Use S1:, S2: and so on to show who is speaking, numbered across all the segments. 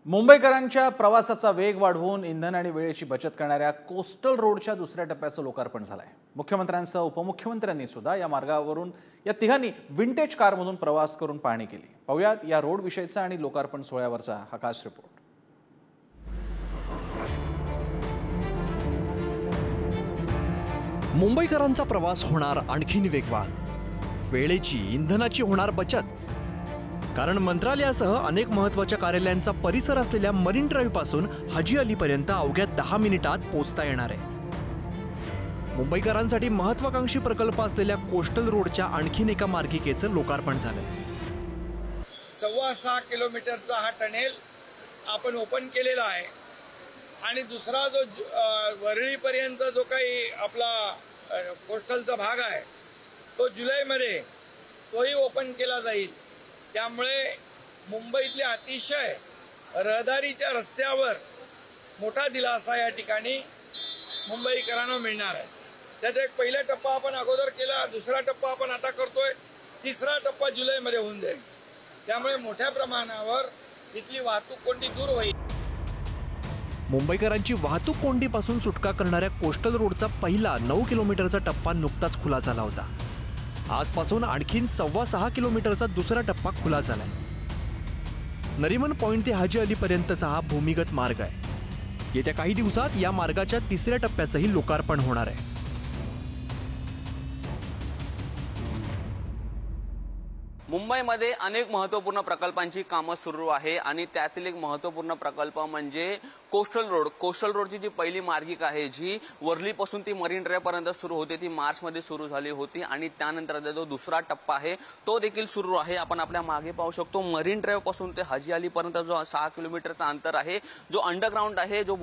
S1: मुंबईकरांच्या प्रवासाचा वेग वाढवून इंधन आणि वेळेची बचत करणाऱ्या कोस्टल रोडच्या दुसऱ्या टप्प्याचं लोकार्पण झालंय। मुख्यमंत्र्यांसह उपमुख्यमंत्र्यांनी सुद्धा या मार्गावरून या तिघांनी विंटेज कारमधून प्रवास करून पाहणी केली। पाहूयात या रोड विषयीचा आणि लोकार्पण सोहळ्यावरचा हा खास रिपोर्ट।
S2: मुंबईकरांचा प्रवास होणार आणखीन वेगवान, वेळेची इंधनाची होणार बचत। कारण मंत्रालयासह अनेक महत्त्वाच्या कार्यालयांचा परिसर असलेल्या मरीन ड्राइव्ह पासून हाजी अली पर्यंत अवघ्या 10 मिनिटात पोहोचता येणार आहे। मुंबईकरांसाठी महत्त्वाकांक्षी प्रकल्प असलेल्या कोस्टल रोडच्या आणखीन एका मार्गिकेचं लोकार्पण झालंय।
S3: 6.25 किलोमीटरचा हा टनेल आपण ओपन केलेला आहे आणि दुसरा जो वरळीपर्यंत जो काही आपला कोस्टलचा भाग आहे तो जुलैमध्ये तोही ओपन केला जाईल। त्यामुळे मुंबईतल्या अतिशय रहदारीच्या रस्त्यावर मोठा दिलासा या ठिकाणी मुंबईकरांना मिळणार आहे। त्याचा एक पहिला टप्पा आपण अगोदर केला, दुसरा टप्पा आपण आता करतोय, तिसरा टप्पा जुलैमध्ये होऊन जाईल। त्यामुळे मोठ्या प्रमाणावर इथली वाहतूक कोंडी दूर होईल।
S2: मुंबईकरांची वाहतूक कोंडीपासून सुटका करणाऱ्या कोस्टल रोडचा पहिला 9 किलोमीटरचा टप्पा नुकताच खुला झाला होता। आजपासून आणखीन 6.25 किलोमीटरचा दुसरा टप्पा खुला झालाय। नरीमन पॉइंट ते हाजी अली पर्यंतचा हा भूमिगत मार्ग आहे। येत्या काही दिवसात या मार्गाच्या तिसऱ्या टप्प्याचंही लोकार्पण होणार आहे।
S4: मुंबईमध्ये अनेक महत्त्वपूर्ण प्रकल्पांची कामं सुरू आहे आणि त्यातील एक महत्त्वपूर्ण प्रकल्प म्हणजे कोस्टल रोड। कोस्टल रोडची जी पहिली मार्गिका आहे जी वर्लीपासून ती मरीन ड्राइव्ह पर्यंत सुरू होते ती मार्चमध्ये सुरू झाली होती आणि त्यानंतर जो दुसरा टप्पा आहे तो देखील सुरू आहे। आपण आपल्या मागे पाहू शकतो मरीन ड्राइव्ह पासून ते हाजी अली पर्यंत जो 6 किलोमीटरचा अंतर आहे, जो अंडरग्राउंड आहे, जो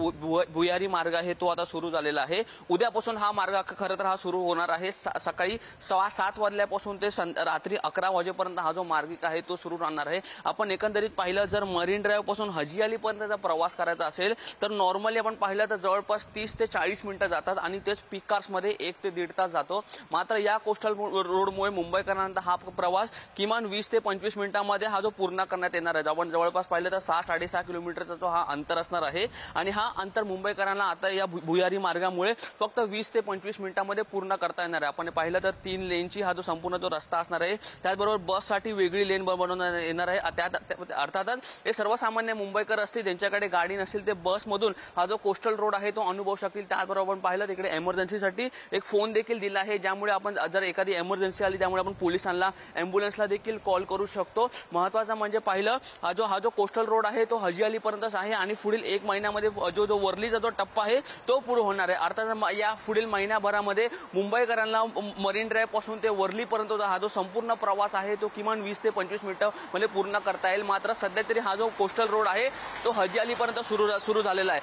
S4: भुयारी मार्ग आहे तो आता सुरू झालेला आहे। उद्यापासून हा मार्ग खरं तर हा सुरू होणार आहे। सकाळी 7:15 वाजल्यापासून ते रात्री 11 वाजेपर्यंत हा जो मार्गिका आहे तो सुरू राहणार आहे। आपण एकंदरीत पाहिलं जर मरीन ड्राइव्ह पासून हाजी अली पर्यंतचा प्रवास करायचा असेल तर नॉर्मली आपण पाहिलं तर जवळपास 30 ते 40 मिनिटं जातात आणि तेच पीक कार्स मध्ये 1 ते 1.5 तास जातो। मात्र या कोस्टल रोडमुळे मुंबईकरांचा हा प्रवास किमान 20 ते 25 मिनिटांमध्ये हा जो पूर्ण करण्यात येणार आहे। आपण जवळपास पाहिलं तर 6-6.5 किलोमीटरचा जो हा अंतर असणार आहे आणि हा अंतर मुंबईकरांना आता या भुयारी मार्गामुळे फक्त 20 ते 25 मिनिटांमध्ये पूर्ण करता येणार आहे। आपण पाहिलं तर 3 लेनची हा जो संपूर्ण जो रस्ता असणार आहे, त्याचबरोबर बससाठी वेगळी लेन बनवण्यात येणार आहे। अर्थातच हे सर्वसामान्य मुंबईकर असतील ज्यांच्याकडे गाडी नसेल ते बस मधून हा जो कोस्टल रोड आहे तो अनुभवू शकतील। त्याचबरोबर आपण पाहिलं तिकडे इमर्जन्सीसाठी एक फोन देखील दिला आहे, ज्यामुळे आपण जर एखादी इमर्जन्सी आली त्यामुळे आपण पोलिसांना, अँब्युलन्सला देखील कॉल करू शकतो। महत्त्वाचं म्हणजे पाहिलं हा जो कोस्टल रोड आहे तो हाजी अली पर्यंतच आहे आणि पुढील 1 महिन्यामध्ये जो वर्लीचा जो टप्पा आहे तो पूर्ण होणार आहे। अर्थात या पुढील महिन्याभरामध्ये मुंबईकरांना मरीन ड्राइव्ह पासून ते वर्लीपर्यंत हा जो संपूर्ण प्रवास आहे तो किमान 20 ते 25 मिनिटं मध्ये पूर्ण करता येईल। मात्र सध्या तरी हा जो कोस्टल रोड आहे तो हाजी अली पर्यंत सुरू झालेला आहे।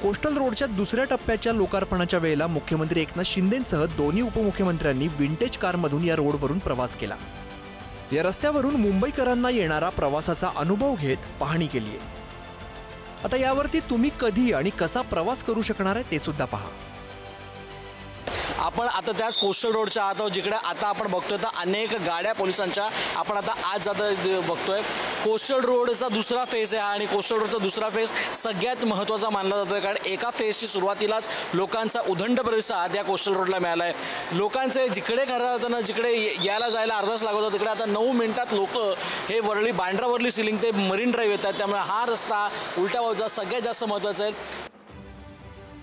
S2: कोस्टल रोडच्या दुसऱ्या टप्प्याच्या लोकार्पणाच्या वेळेला मुख्यमंत्री एकनाथ शिंदेंसह दोन्ही उपमुख्यमंत्र्यांनी विंटेज कारमधून या रोडवरून प्रवास केला। या रस्त्यावरून मुंबईकरांना येणारा प्रवासाचा अनुभव घेत पाहणी केली आहे। आता यावरती तुम्ही कधी आणि कसा प्रवास करू शकणार आहे ते सुद्धा पहा।
S5: आपण आता त्याच कोस्टल रोडच्या आत आहोत जिकडे आता आपण बघतोय तर अनेक गाड्या पोलिसांच्या आपण आता आज जाता बघतोय। कोस्टल रोडचा दुसरा फेज आहे आणि कोस्टल रोडचा दुसरा फेज सगळ्यात महत्त्वाचा मानला जातोय, कारण एका फेजची सुरुवातीलाच लोकांचा उदंड प्रतिसाद या कोस्टल रोडला मिळाला आहे। लोकांचे जिकडे खरं जाताना जिकडे यायला जायला अर्धाच लागत होता तिकडे आता 9 मिनिटात लोक हे वरळी बांद्रा वर्ली सिलिंग ते मरीन ड्राइव्ह येतात। त्यामुळे हा रस्ता उलट्या बाजूचा सगळ्यात जास्त महत्त्वाचा आहे।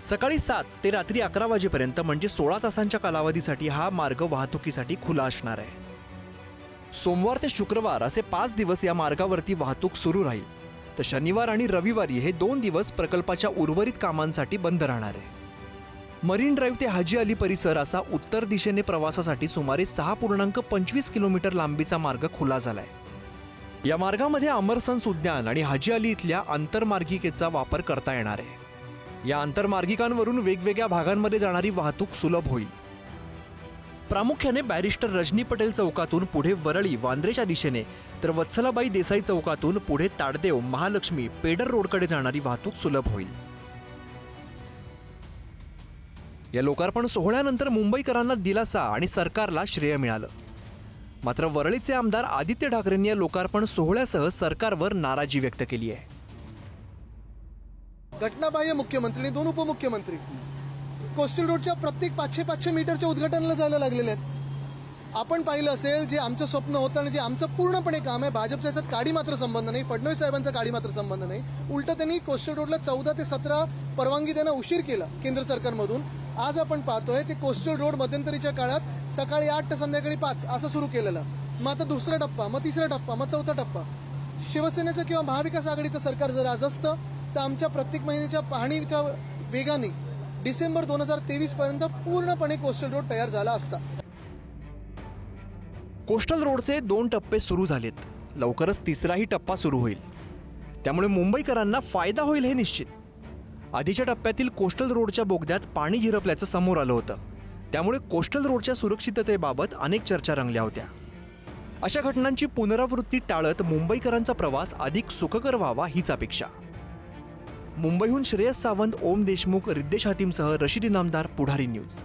S2: सकाळी 7 ते रात्री 11 वाजेपर्यंत म्हणजे 16 तासांच्या कालावधीसाठी हा मार्ग वाहतुकीसाठी खुला असणार आहे। सोमवार ते शुक्रवार असे 5 दिवस या मार्गावरती वाहतूक सुरू राहील, तर शनिवार आणि रविवारी हे 2 दिवस प्रकल्पाच्या उर्वरित कामांसाठी बंद राहणार आहे। मरीन ड्राइव्ह ते हाजी अली परिसर असा उत्तर दिशेने प्रवासासाठी सुमारे 6.25 किलोमीटर लांबीचा मार्ग खुला झालाय। या मार्गामध्ये अमरसन्स उद्यान आणि हाजी अली इथल्या आंतरमार्गिकेचा वापर करता येणार आहे। या आंतरमार्गिकांवरून वेगवेगळ्या भागांमध्ये जाणारी वाहतूक सुलभ होईल। प्रामुख्याने बॅरिस्टर रजनी पटेल चौकातून पुढे वरळी वांद्रेच्या दिशेने, तर वत्सलाबाई देसाई चौकातून पुढे ताडदेव, महालक्ष्मी, पेडर रोडकडे जाणारी वाहतूक सुलभ होईल। या लोकार्पण सोहळ्यानंतर मुंबईकरांना दिलासा आणि सरकारला श्रेय मिळालं। मात्र वरळीचे आमदार आदित्य ठाकरेंनी या लोकार्पण सोहळ्यासह सरकारवर नाराजी व्यक्त केली आहे।
S6: घटनाबाह्य मुख्यमंत्री 2 उपमुख्यमंत्री कोस्टल रोडच्या प्रत्येक 500 मीटरच्या उद्घाटनाला जायला लागलेले आहेत. आपण पाहिलं असेल जे आमचं स्वप्न होतं आणि जे आमचं पूर्णपणे काम आहे, भाजपचा याच्यात काडी मात्र संबंध नाही, फडणवीस साहेबांचा काडी मात्र संबंध नाही. उलट त्यांनी कोस्टल रोडला 14 ते 17 परवानगी देणं उशीर केला केंद्र सरकारमधून. आज आपण पाहतोय ते कोस्टल रोड मध्यंतरीच्या काळात सकाळी 8 ते संध्याकाळी 5 असं सुरू केलेलं. मग आता दुसरा टप्पा, मग तिसरा टप्पा, मग चौथा टप्पा. शिवसेनेचं किंवा महाविकास आघाडीचं सरकार जर आज असतं तर आमच्या प्रत्येक महिन्याच्या पाहणीच्या वेगाने डिसेंबर 2023 पर्यंत पूर्णपणे कोस्टल रोड तयार झाला असता.
S2: कोस्टल रोडचे 2 टप्पे सुरू झालेत. लवकरच तिसराही टप्पा सुरू होईल. त्यामुळे मुंबईकरांना फायदा होईल हे निश्चित. आधीच्या टप्प्यातील कोस्टल रोडच्या बोगद्यात पाणी झिरपल्याचं समोर आलं होतं. त्यामुळे कोस्टल रोडच्या सुरक्षिततेबाबत अनेक चर्चा रंगल्या होत्या. अशा घटनांची पुनरावृत्ती टाळत मुंबईकरांचा प्रवास अधिक सुखकर व्हावा हीच अपेक्षा. मुंबईहून श्रेयस सावंत, ओम देशमुख, रिद्देश हातीमसह रशीद इनामदार, पुढारी न्यूज.